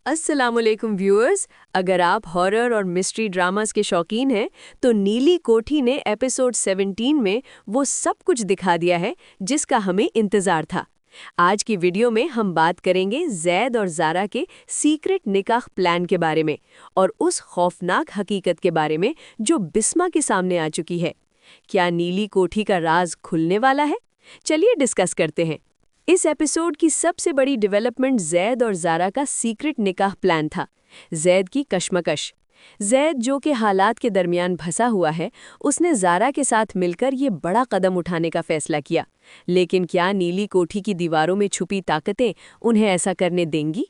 अस्सलामुअलैकुम व्यूअर्स। अगर आप हॉरर और मिस्ट्री ड्रामास के शौकीन हैं तो नीली कोठी ने एपिसोड 17 में वो सब कुछ दिखा दिया है जिसका हमें इंतज़ार था। आज की वीडियो में हम बात करेंगे जैद और ज़ारा के सीक्रेट निकाह प्लान के बारे में और उस खौफनाक हकीकत के बारे में जो बिस्मा के सामने आ चुकी है। क्या नीली कोठी का राज खुलने वाला है? चलिए डिस्कस करते हैं। इस एपिसोड की सबसे बड़ी डेवलपमेंट जैद और ज़ारा का सीक्रेट निकाह प्लान था। जैद की कश्मकश। जैद जो कि हालात के दरमियान फंसा हुआ है, उसने ज़ारा के साथ मिलकर ये बड़ा कदम उठाने का फैसला किया। लेकिन क्या नीली कोठी की दीवारों में छुपी ताकतें उन्हें ऐसा करने देंगी?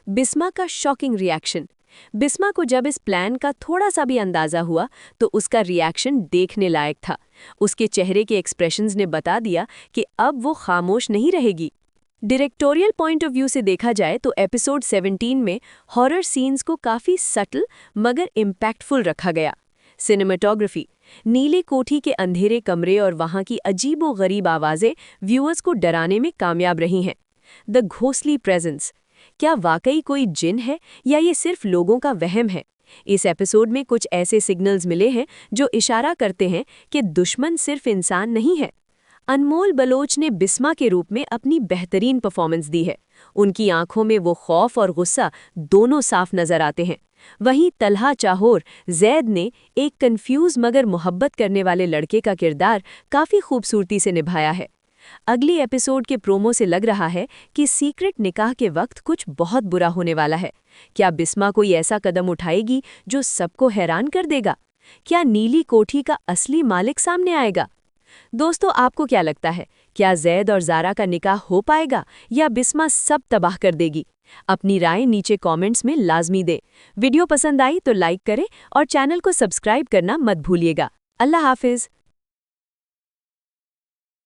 बिस्मा का शॉकिंग रिएक्शन। बिस्मा को जब इस प्लान का थोड़ा सा भी अंदाजा हुआ तो उसका रिएक्शन देखने लायक था। उसके चेहरे के एक्सप्रेशंस ने बता दिया कि अब वो खामोश नहीं रहेगी। डायरेक्टोरियल पॉइंट ऑफ व्यू से देखा जाए तो एपिसोड 17 में हॉरर सीन्स को काफ़ी सटल मगर इम्पैक्टफुल रखा गया। सिनेमेटोग्राफी। नीले कोठी के अंधेरे कमरे और वहाँ की अजीबो-गरीब आवाज़ें व्यूअर्स को डराने में कामयाब रही हैं। The ghostly presence. क्या वाकई कोई जिन है या ये सिर्फ लोगों का वहम है? इस एपिसोड में कुछ ऐसे सिग्नल्स मिले हैं जो इशारा करते हैं कि दुश्मन सिर्फ इंसान नहीं है। अनमोल बलोच ने बिस्मा के रूप में अपनी बेहतरीन परफॉर्मेंस दी है। उनकी आंखों में वो खौफ और गुस्सा दोनों साफ नजर आते हैं। वहीं तलहा चाहोर जैद ने एक कंफ्यूज मगर मोहब्बत करने वाले लड़के का किरदार काफ़ी खूबसूरती से निभाया है। अगली एपिसोड के प्रोमो से लग रहा है कि सीक्रेट निकाह के वक्त कुछ बहुत बुरा होने वाला है। क्या बिस्मा कोई ऐसा कदम उठाएगी जो सबको हैरान कर देगा? क्या नीली कोठी का असली मालिक सामने आएगा? दोस्तों, आपको क्या लगता है, क्या जैद और ज़ारा का निकाह हो पाएगा या बिस्मा सब तबाह कर देगी? अपनी राय नीचे कमेंट्स में लाजमी दें। वीडियो पसंद आई तो लाइक करें और चैनल को सब्सक्राइब करना मत भूलिएगा। अल्लाह हाफिज़।